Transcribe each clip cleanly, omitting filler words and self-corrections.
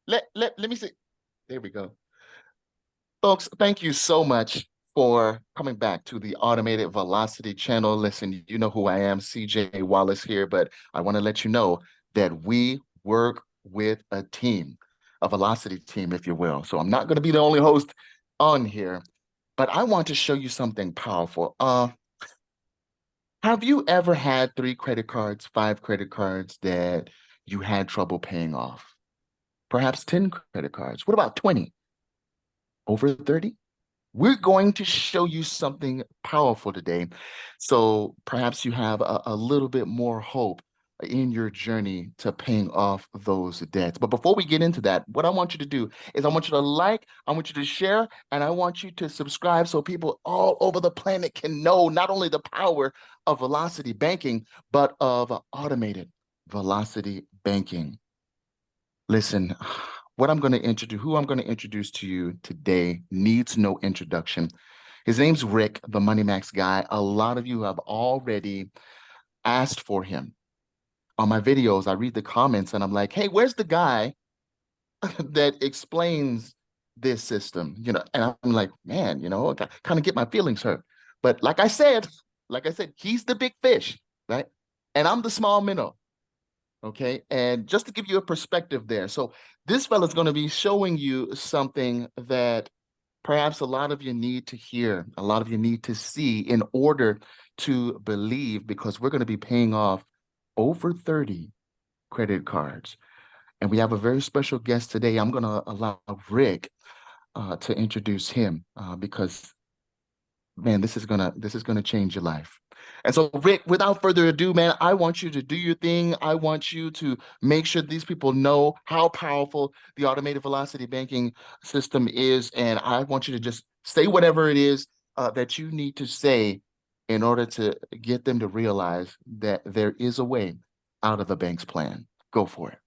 Let me see. There we go. Folks, thank you so much for coming back to the Automated Velocity channel. Listen, you know who I am, CJ Wallace here, but I want to let you know that we work with a team, a velocity team, if you will. So I'm not going to be the only host on here, but I want to show you something powerful. Have you ever had 3 credit cards, 5 credit cards that you had trouble paying off? Perhaps 10 credit cards. What about 20? Over 30? We're going to show you something powerful today. So perhaps you have a little bit more hope in your journey to paying off those debts. But before we get into that, what I want you to do is I want you to like, I want you to share, and I want you to subscribe so people all over the planet can know not only the power of velocity banking, but of automated velocity banking. Listen, who I'm going to introduce to you today needs no introduction. His name's Rick, the Money Max guy. A lot of you have already asked for him. On my videos, I read the comments and I'm like, hey, where's the guy that explains this system? And I'm like, man, I kind of get my feelings hurt. But like I said, he's the big fish, right? And I'm the small minnow. Okay. And just to give you a perspective there. So this fella's going to be showing you something that perhaps a lot of you need to hear, a lot of you need to see in order to believe, because we're going to be paying off over 30 credit cards. And we have a very special guest today. I'm going to allow Rick to introduce him because man, this is gonna change your life. And so, Rick, without further ado, man, I want you to do your thing. I want you to make sure these people know how powerful the automated velocity banking system is, and I want you to just say whatever it is that you need to say in order to get them to realize that there is a way out of the bank's plan. Go for it.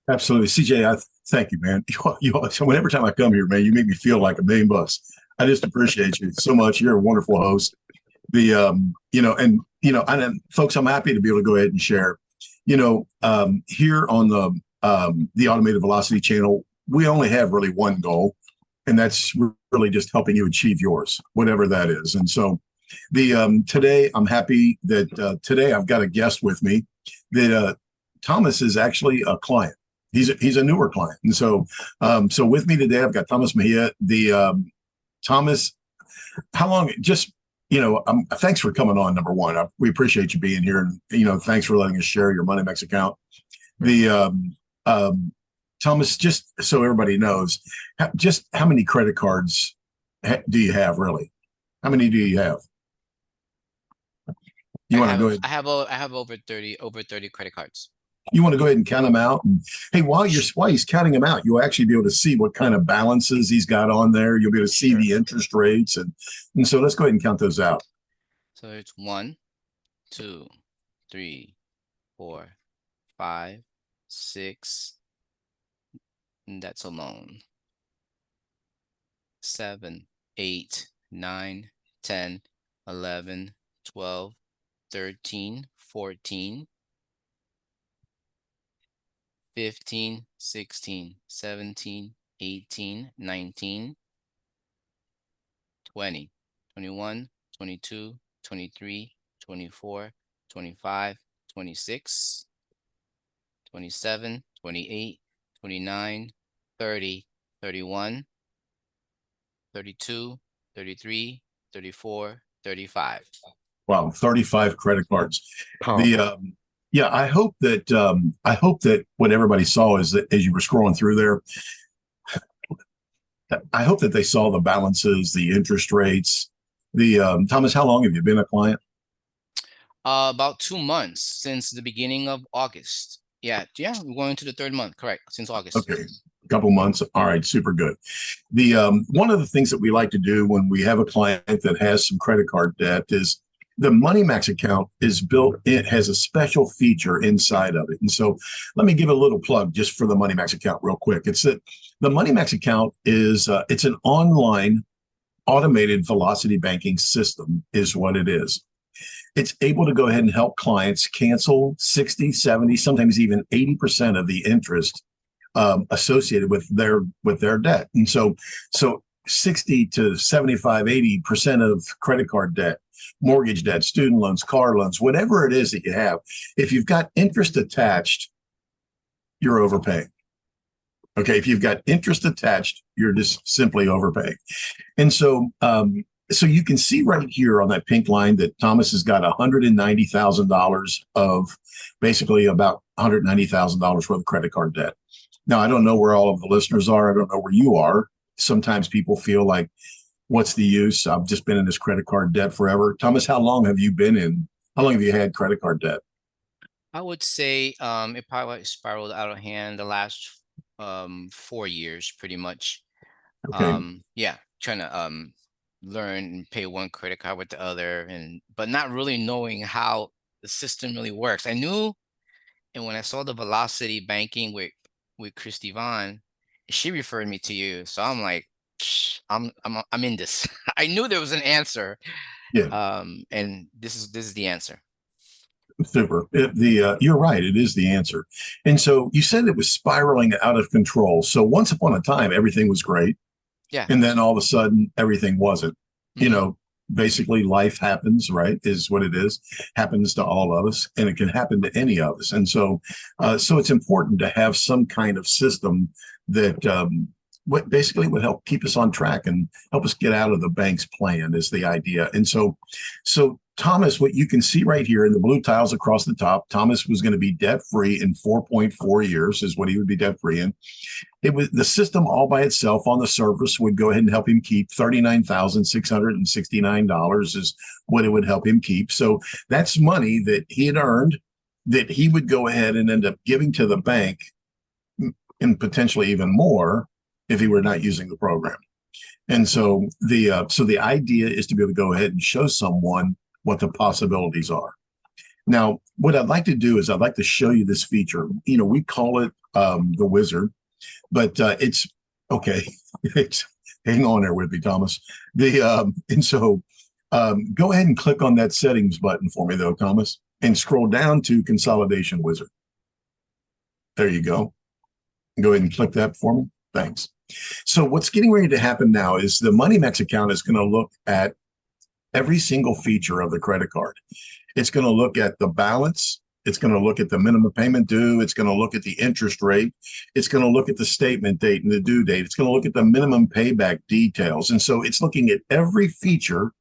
Absolutely. CJ, thank you, man. So every time I come here, man, you make me feel like $1 million. I just appreciate you so much. You're a wonderful host. And folks, I'm happy to be able to go ahead and share. Here on the Automated Velocity channel, we only have really one goal, and that's really just helping you achieve yours, whatever that is. And so the today I'm happy that today I've got a guest with me that Thomas is actually a client. He's a newer client, and so with me today I've got Thomas Mejia. Thomas, how long? Thanks for coming on. Number one, we appreciate you being here, and thanks for letting us share your MoneyMax account. The Thomas, just so everybody knows, just how many credit cards do you have? Really, how many do you have? You want to go ahead? I have over 30 credit cards. You want to go ahead and count them out? And hey, while he's counting them out, you'll actually be able to see what kind of balances he's got on there. You'll be able to see the interest rates, and so let's go ahead and count those out. So it's 1, 2, 3, 4, 5, 6. And that's alone. 7, 8, 9, 10, 11, 12, 13, 14. 15, 16, 17, 18, 19, 20, 21, 22, 23, 24, 25, 26, 27, 28, 29, 30, 31, 32, 33, 34, 35. Wow, 35 credit cards. Powerful. Yeah, I hope that what everybody saw is that as you were scrolling through there, I hope that they saw the balances, the interest rates. Thomas, how long have you been a client? About 2 months, since the beginning of August. Yeah, we're going to the 3rd month, correct, since August. Okay, a couple months. All right, super good. One of the things that we like to do when we have a client that has some credit card debt is the MoneyMax account is built. It has a special feature inside of it. And so let me give a little plug just for the MoneyMax account real quick. It's that the MoneyMax account is it's an online automated velocity banking system is what it is. It's able to go ahead and help clients cancel 60, 70, sometimes even 80% of the interest associated with their debt. And so 60 to 75, 80% of credit card debt, mortgage debt, student loans, car loans, whatever it is that you have, if you've got interest attached, you're overpaying. Okay, if you've got interest attached, you're just simply overpaying. And so so you can see right here on that pink line that Thomas has got $190,000 of basically about $190,000 worth of credit card debt. Now, I don't know where all of the listeners are. I don't know where you are. Sometimes people feel like, what's the use? I've just been in this credit card debt forever. Thomas, how long have you had credit card debt? I would say it probably spiraled out of hand the last 4 years, pretty much. Okay. Yeah, trying to learn and pay one credit card with the other, but not really knowing how the system really works. I knew, and when I saw the velocity banking with Christy Vaughn, she referred me to you. So I'm like, I'm in this. I knew there was an answer. Yeah. And this is the answer. Super. You're right. It is the answer. And so you said it was spiraling out of control. So once upon a time, everything was great. Yeah. And then all of a sudden, everything wasn't. You Mhm. know, basically life happens, right? Is what it is. Happens to all of us, and it can happen to any of us. And so, so it's important to have some kind of system that what basically would help keep us on track and help us get out of the bank's plan is the idea. And so Thomas, what you can see right here in the blue tiles across the top, Thomas was going to be debt free in 4.4 years is what he would be debt free in. It was the system all by itself on the surface would go ahead and help him keep $39,669 is what it would help him keep. So that's money that he had earned that he would go ahead and end up giving to the bank and potentially even more if he were not using the program. And so the idea is to be able to go ahead and show someone what the possibilities are. Now, what I'd like to do is I'd like to show you this feature. You know, we call it the Wizard, but it's okay. It's, hang on there with me, Thomas. And so go ahead and click on that settings button for me, though, Thomas, and scroll down to Consolidation Wizard. There you go. Go ahead and click that for me. Thanks. So what's getting ready to happen now is the MoneyMax account is going to look at every single feature of the credit card. It's going to look at the balance. It's going to look at the minimum payment due. It's going to look at the interest rate. It's going to look at the statement date and the due date. It's going to look at the minimum payback details. And so it's looking at every feature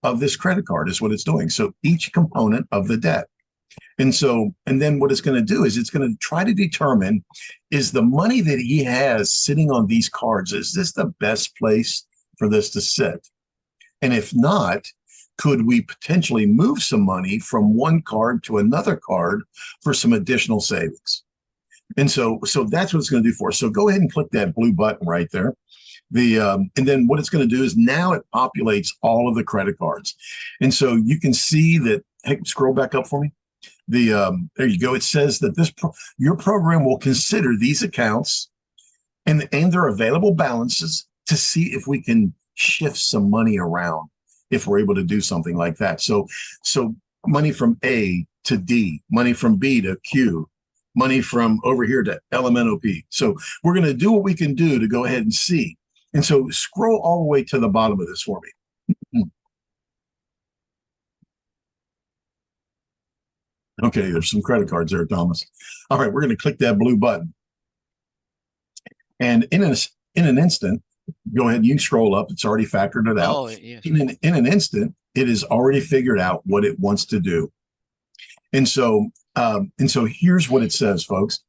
of this credit card is what it's doing. So each component of the debt. And then what it's going to do is it's going to try to determine, is the money that he has sitting on these cards, is this the best place for this to sit? And if not, could we potentially move some money from one card to another card for some additional savings? And so that's what it's going to do for us. So go ahead and click that blue button right there. And then what it's going to do is now it populates all of the credit cards. And so you can see that, hey, scroll back up for me. There you go. It says that your program will consider these accounts and their available balances to see if we can shift some money around if we're able to do something like that. So money from A to D, money from B to Q, money from over here to LMNOP. So we're going to do what we can do to go ahead and see. And so scroll all the way to the bottom of this for me. Okay, there's some credit cards there, Thomas. All right, we're going to click that blue button. And in an instant, go ahead and you can scroll up. It's already factored it out. Oh, yes. In an instant, it has already figured out what it wants to do. And so here's what it says, folks.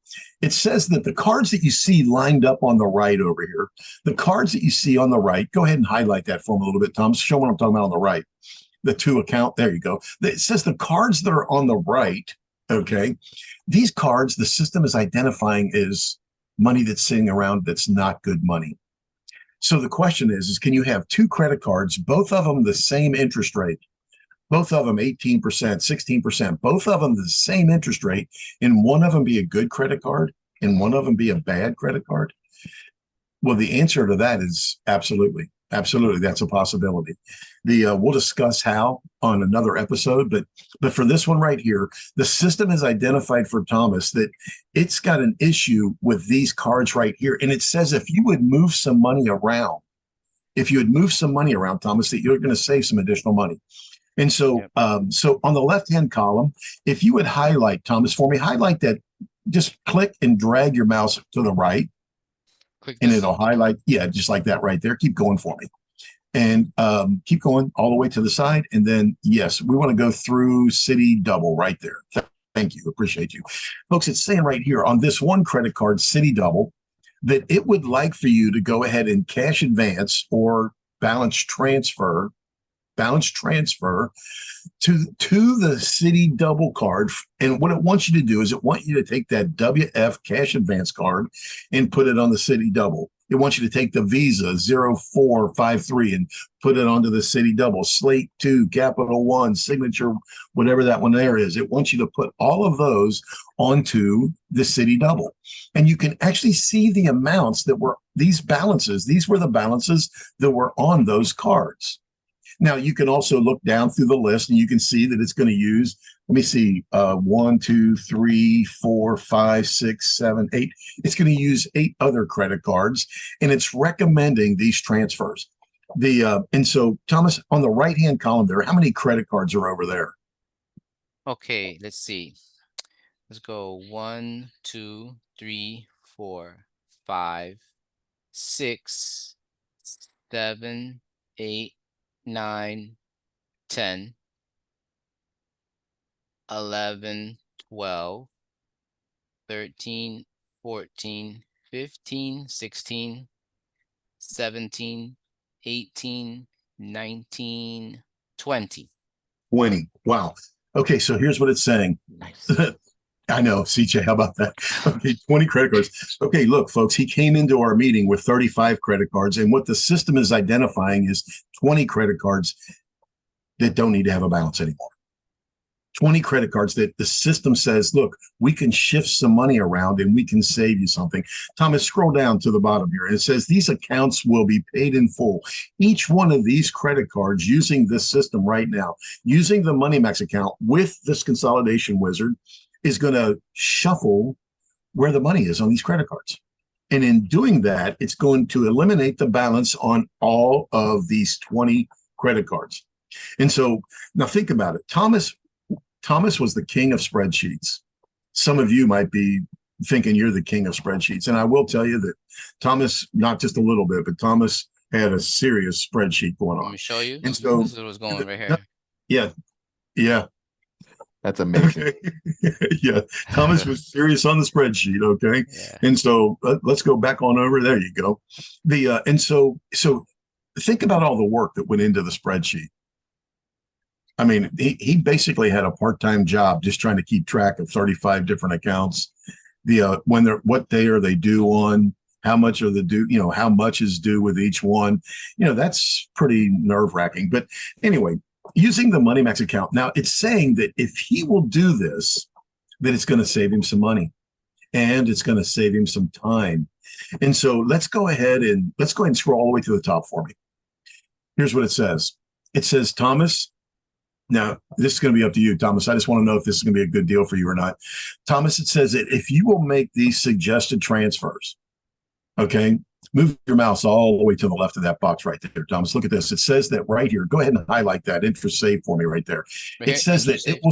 It says that the cards that you see lined up on the right over here, the cards that you see on the right, go ahead and highlight that for me a little bit, Thomas. Show what I'm talking about on the right. The two account, there you go. It says the cards that are on the right, okay, these cards, the system is identifying as money that's sitting around that's not good money. So the question is can you have two credit cards, both of them the same interest rate, both of them 18%, 16%, both of them the same interest rate, and one of them be a good credit card and one of them be a bad credit card? Well, the answer to that is absolutely. Absolutely, that's a possibility. We'll discuss how on another episode, but for this one right here, the system has identified for Thomas that it's got an issue with these cards right here, and it says if you would move some money around, Thomas, that you're going to save some additional money. And so, Yep. so on the left-hand column, if you would highlight, Thomas, for me, highlight that, just click and drag your mouse to the right, Click and this. it'll highlight, yeah, just like that right there. Keep going for me. And keep going all the way to the side. And then, yes, we want to go through City Double right there. Thank you. Appreciate you. Folks, it's saying right here on this one credit card, City Double, that it would like for you to go ahead and cash advance or balance transfer to the City Double card. And what it wants you to do is it wants you to take that WF cash advance card and put it on the City Double. It wants you to take the Visa 0453 and put it onto the City Double, Slate 2, Capital One, Signature, whatever that one there is. It wants you to put all of those onto the City Double. And you can actually see the amounts that were these balances. These were the balances that were on those cards. Now, you can also look down through the list and you can see that it's going to use, let me see, 1, 2, 3, 4, 5, 6, 7, 8. It's going to use 8 other credit cards, and it's recommending these transfers. And so, Thomas, on the right-hand column there, how many credit cards are over there? Okay, let's see. Let's go 1, 2, 3, 4, 5, 6, 7, 8, 9, 10, 11, 12, 13, 14, 15, 16, 17, 18, 19, 20. 20. Wow. Okay, so here's what it's saying. Nice. I know, CJ, how about that? Okay, 20 credit cards. Okay, look, folks, he came into our meeting with 35 credit cards, and what the system is identifying is 20 credit cards that don't need to have a balance anymore. 20 credit cards that the system says, look, we can shift some money around and we can save you something. Thomas, scroll down to the bottom here, and it says these accounts will be paid in full. Each one of these credit cards using this system right now, using the MoneyMax account with this Consolidation Wizard, is going to shuffle where the money is on these credit cards. And in doing that, it's going to eliminate the balance on all of these 20 credit cards. And so now think about it. Thomas was the king of spreadsheets. Some of you might be thinking you're the king of spreadsheets. And I will tell you that Thomas, not just a little bit, but Thomas had a serious spreadsheet going Let on. me show you. And so, This is what's going right here. yeah. That's amazing. Yeah, Thomas was serious on the spreadsheet. Okay, Yeah. and so let's go back on over. There you go. And so think about all the work that went into the spreadsheet. I mean, he basically had a part-time job just trying to keep track of 35 different accounts. What day are they due on? How much are the due? How much is due with each one? That's pretty nerve-wracking. But anyway, using the MoneyMax account. Now, it's saying that if he will do this, that it's going to save him some money and it's going to save him some time. And so let's go ahead and scroll all the way to the top for me. Here's what it says. It says, Thomas, now this is going to be up to you, Thomas. I just want to know if this is going to be a good deal for you or not. Thomas, it says that if you will make these suggested transfers, okay, move your mouse all the way to the left of that box right there, Thomas. Look at this. It says that right here. Go ahead and highlight that interest save for me right there. Right It here, says that interest it save.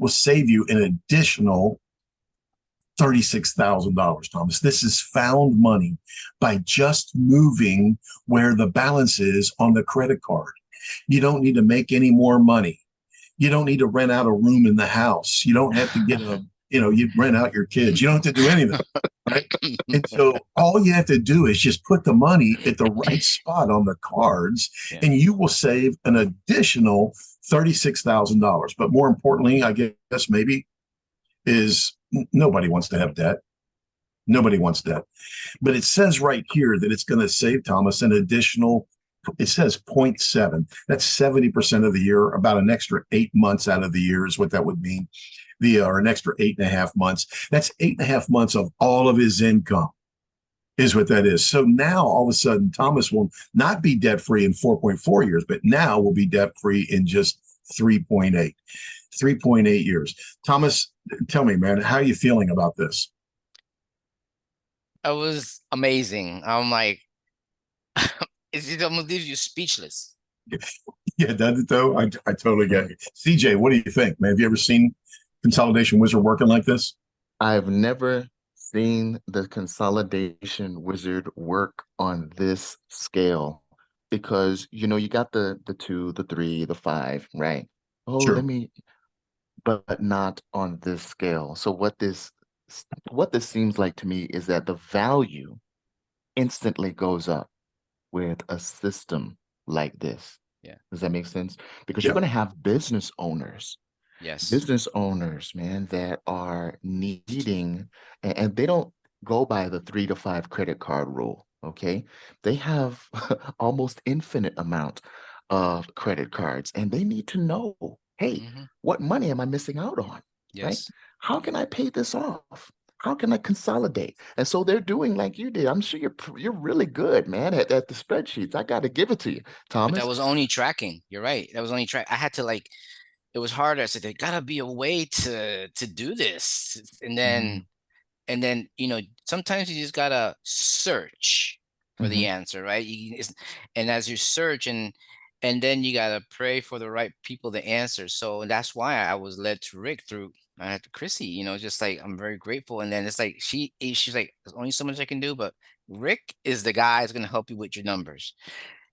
will save you an additional $36,000, Thomas. This is found money by just moving where the balance is on the credit card. You don't need to make any more money. You don't need to rent out a room in the house. You don't have to get you rent out your kids. You don't have to do anything. Right? And so all you have to do is just put the money at the right spot on the cards, Yeah. and you will save an additional $36,000. But more importantly, I guess maybe is nobody wants to have debt. Nobody wants debt. But it says right here that it's going to save Thomas an additional, it says 0.7. That's 70% of the year, about an extra 8 months out of the year is what that would mean. Or an extra 8.5 months. That's 8.5 months of all of his income. is what that is. So now all of a sudden, Thomas will not be debt free in 4.4 years, but now will be debt free in just 3.8, 3.8 years. Thomas, tell me, man, how are you feeling about this? It was amazing. I'm like, it almost leaves you speechless. Yeah, does it though? I totally get you. CJ, what do you think, man? Have you ever seen Consolidation Wizard working like this? I've never seen the consolidation wizard work on this scale because you got the two, the three, the five, right? Oh, Sure. but not on this scale. So what this seems like to me is that the value instantly goes up with a system like this. Yeah. Does that make sense? Because you're Yeah. going to have Yes. business owners, man, that are needing, and they don't go by the 3 to 5 credit card rule. Okay. They have almost infinite amount of credit cards, and they need to know, hey, Hmm. what money am I missing out on? Right? Yes. How can I pay this off? How can I consolidate? And so they're doing like you did. I'm sure you're really good, man, at the spreadsheets. I got to give it to you, But that Thomas. was only tracking. You're right. That was only track. I had to like, it was harder. I said, there gotta be a way to do this. Mm, And then, sometimes you just gotta search for the mhm. answer, right? And as you search and then you gotta pray for the right people to answer. So that's why I was led to Rick through I had to Chrissy, just like I'm very grateful. And then it's like she's like, there's only so much I can do, but Rick is the guy that's gonna help you with your numbers.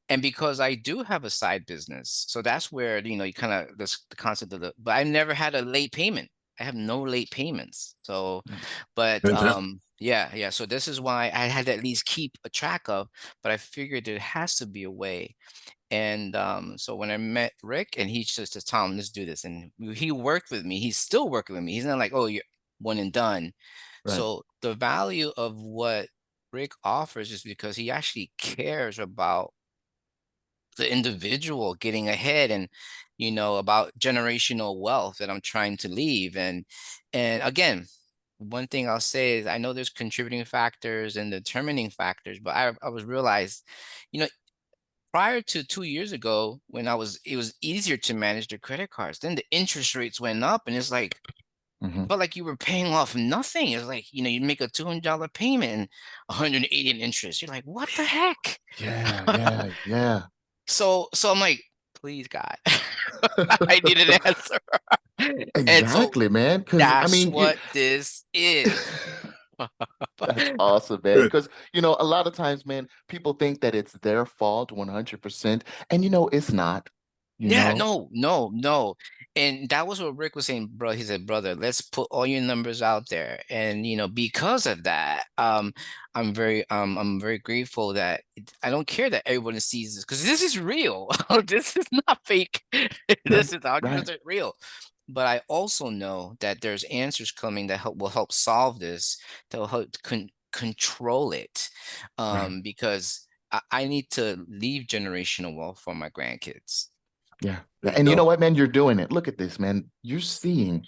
And because I do have a side business, so that's where you kind of the concept of but I never had a late payment. I have no late payments. So, Mm, but Fantastic. yeah. So this is why I had to at least keep a track of, but I figured there has to be a way. And so when I met Rick and he just says, Tom, let's do this. And he worked with me. He's still working with me. He's not like, oh, you're one and done. right. So the value of what Rick offers is because he actually cares about the individual getting ahead and about generational wealth that I'm trying to leave. And again, one thing I'll say is I know there's contributing factors and determining factors, but I was realized, you know, prior to 2 years ago when it was easier to manage the credit cards. Then the interest rates went up and it's like it Mhm. felt like you were paying off nothing. It's like, you make a $200 payment and 180 in interest. You're like, what the heck? Yeah, yeah, yeah. So I'm like, please God, I need an answer. And so Exactly, man. Because I that's mean, you what this is. that's awesome, man. Good. Because a lot of times, man, people think that it's their fault 100%, and it's not, you Yeah, know? no, no, no. And that was what Rick was saying, bro. He said, brother, let's put all your numbers out there. And because of that, I'm very grateful that I don't care that everyone sees this because this is real. This is not fake. Right, This is 100% right. real. But I also know that there's answers coming that will help solve this, that will help control it. Right. Because I need to leave generational wealth for my grandkids. Yeah. There you And you know go. what, man? You're doing it. Look at this, man. You're seeing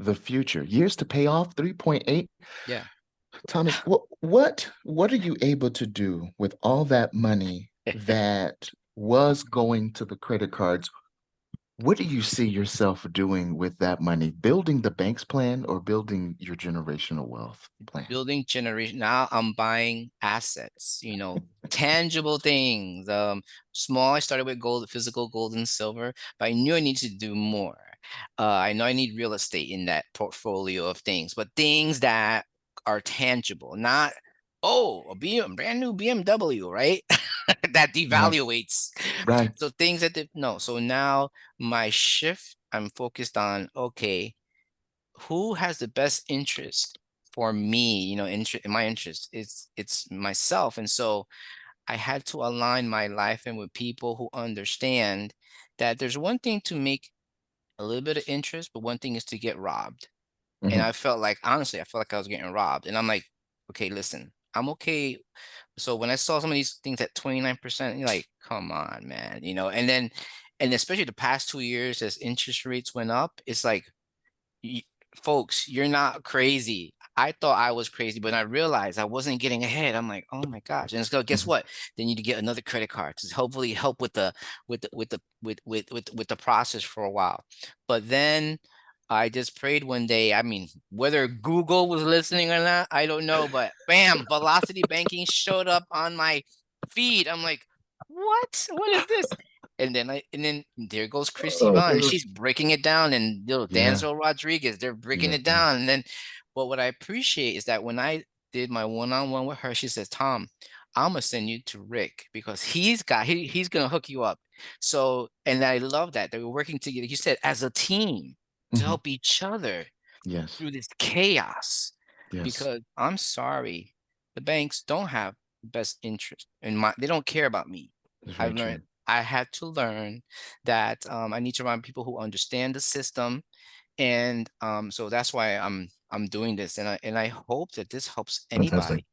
the future. Years to pay off 3.8. Yeah. Thomas, what are you able to do with all that money that was going to the credit cards? What do you see yourself doing with that money? Building the bank's plan or building your generational wealth plan? Building generation. Now I'm buying assets, tangible things. Small. I started with gold, physical gold and silver, but I knew I needed to do more. I know I need real estate in that portfolio of things, but things that are tangible, not brand new BMW, right? That Right, devaluates. right. So things that no. So now my shift, I'm focused on, okay, who has the best interest for me, in my interest? It's myself. And so I had to align my life in with people who understand that there's one thing to make a little bit of interest, but one thing is to get robbed. And Mhm. I felt like, honestly, I felt like I was getting robbed. And I'm like, okay, listen, I'm okay. So when I saw some of these things at 29%, you're like, come on, man, and especially the past 2 years as interest rates went up, it's like, y- folks, you're not crazy. I thought I was crazy, but I realized I wasn't getting ahead. I'm like, oh my gosh. And so guess Mhm. what? They need to get another credit card to hopefully help with the process for a while. But then I just prayed one day. I mean, whether Google was listening or not, I don't know, but bam, Velocity Banking showed up on my feed. I'm like, what? What is this? And then there goes Chrissy Oh, Vaughn. She's breaking it down, and little Yeah, Denzel Rodriguez, they're breaking yeah, it down. And then but what I appreciate is that when I did my one-on-one with her, she says, Tom, I'm gonna send you to Rick because he's gonna hook you up. So, and I love that they were working together. You said as a team to mhm, help each other yes, through this chaos. yes, Because I'm sorry, the banks don't have best interest in my. They don't care about me. it's very I've learned. true. I had to learn that I need to run people who understand the system, and so that's why I'm doing this, and I hope that this helps fantastic. anybody.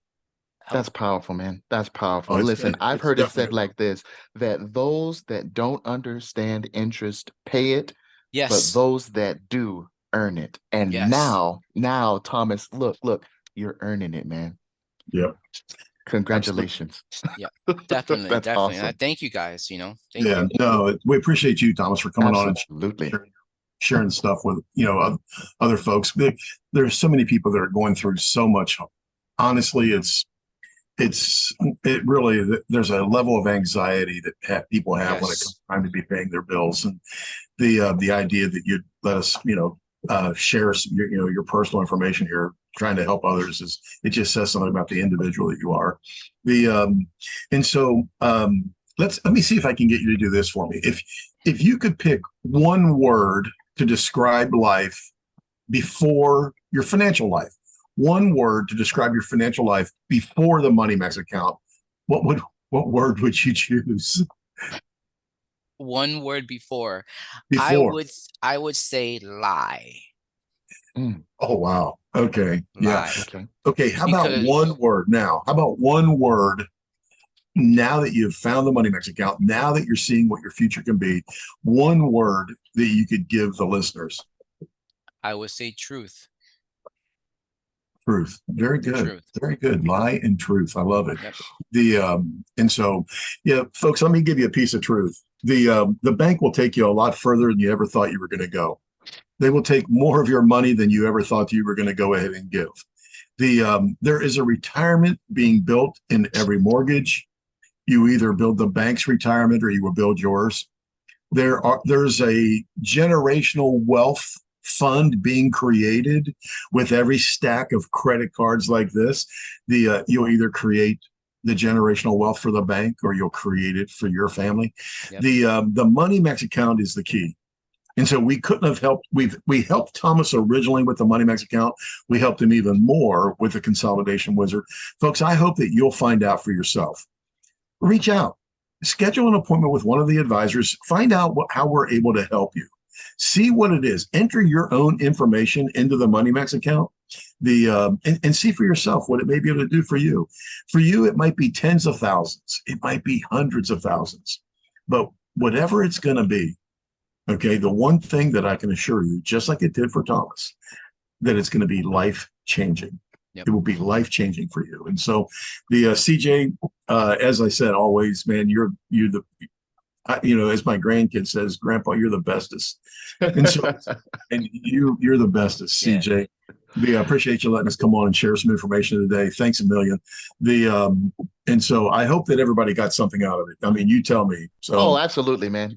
Help. That's powerful, man. That's Oh, powerful. Listen, I've it's heard it definitely said good work. like this, that those that don't understand interest pay it, but Yes, those that do earn it. And yes, now, Thomas, look, you're earning it, man. Yep, absolutely. Congratulations. yeah, definitely, That's definitely. And I awesome. thank you guys. Thank Yeah, you. no, we appreciate you, Thomas, for coming on and Absolutely. sharing stuff with other folks. There's so many people that are going through so much. Honestly, it's it really there's a level of anxiety that people have when it Yes, comes time to be paying their bills, and the idea that you'd let us share your personal information here, trying to help others, is it just says something about the individual that you are. The and so let me see if I can get you to do this for me. If you could pick one word to describe life before your financial life, one word to describe your financial life before the Money Max account, what word would you choose? one word before. I Before. would I would say lie, Mm, Oh wow. Okay. Yeah. lie, okay. Okay. How about because one word now? How about one word now that you've found the Money Max account, now that you're seeing what your future can be, one word that you could give the listeners? I would say truth, Truth. Very good. truth. Very good. Lie and truth. I love it. Yep. And so, yeah, folks, let me give you a piece of truth. The bank will take you a lot further than you ever thought you were going to go. They will take more of your money than you ever thought you were going to go ahead and give. There is a retirement being built in every mortgage. You either build the bank's retirement or you will build yours. There's a generational wealth fund being created with every stack of credit cards like this. You'll either create the generational wealth for the bank or you'll create it for your family. Yep. The Money Max account is the key. And so we couldn't have helped. We helped Thomas originally with the Money Max account. We helped him even more with the Consolidation Wizard. Folks, I hope that you'll find out for yourself. Reach out, schedule an appointment with one of the advisors, find out how we're able to help you. See what it is. Enter your own information into the Money Max account. And see for yourself what it may be able to do for you. For you, it might be tens of thousands. It might be hundreds of thousands. But whatever it's going to be, okay, the one thing that I can assure you, just like it did for Thomas, that it's going to be life changing. Yep. It will be life changing for you. And so, the CJ, as I said, always, man, you're the, as my grandkid says, Grandpa, you're the bestest. And so, and you're the bestest, Yeah. CJ. I appreciate you letting us come on and share some information today. Thanks a million. And so I hope that everybody got something out of it. I mean, you tell me. Oh, So absolutely, man.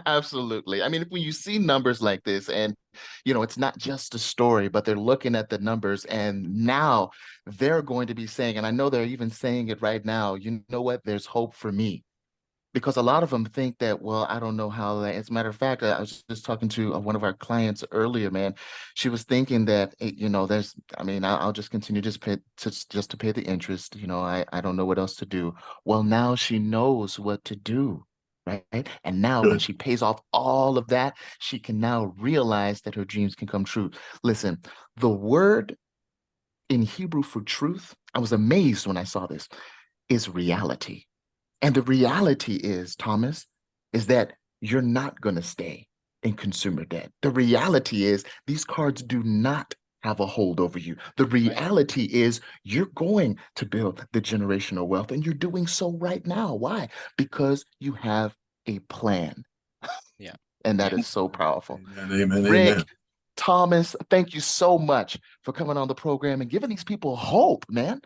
Absolutely. I mean, when you see numbers like this, and it's not just a story, but they're looking at the numbers, and now they're going to be saying, and I know they're even saying it right now, you know what? There's hope for me. Because a lot of them think that, well, I don't know how that. As a matter of fact, I was just talking to one of our clients earlier, man. She was thinking that, there's, I mean, I'll just continue just to pay the interest. I don't know what else to do. Well, now she knows what to do, right? And now when good. she pays off all of that, she can now realize that her dreams can come true. Listen, the word in Hebrew for truth, I was amazed when I saw this, is reality. And the reality is, Thomas, is that you're not going to stay in consumer debt. The reality is these cards do not have a hold over you. The reality is you're going to build the generational wealth, and you're doing so right now. Why? Because you have a plan. Yeah. And that Yeah. is so powerful. Amen, amen, Rick, amen. Thomas, thank you so much for coming on the program and giving these people hope, man.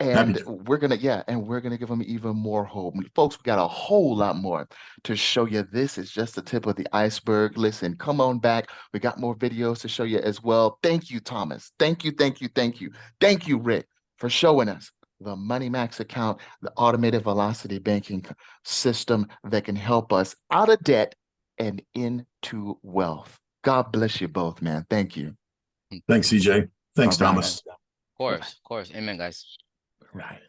Happy And to. we're gonna, yeah, and we're gonna give them even more hope. Folks, we got a whole lot more to show you. This is just the tip of the iceberg. Listen, come on back. We got more videos to show you as well. Thank you, Thomas. Thank you, thank you, thank you. Thank you, Rick, for showing us the Money Max account, the automated velocity banking system that can help us out of debt and into wealth. God bless you both, man. Thank you. Thanks, CJ. Thanks, All right. Thomas. Of course. Amen, guys. Right.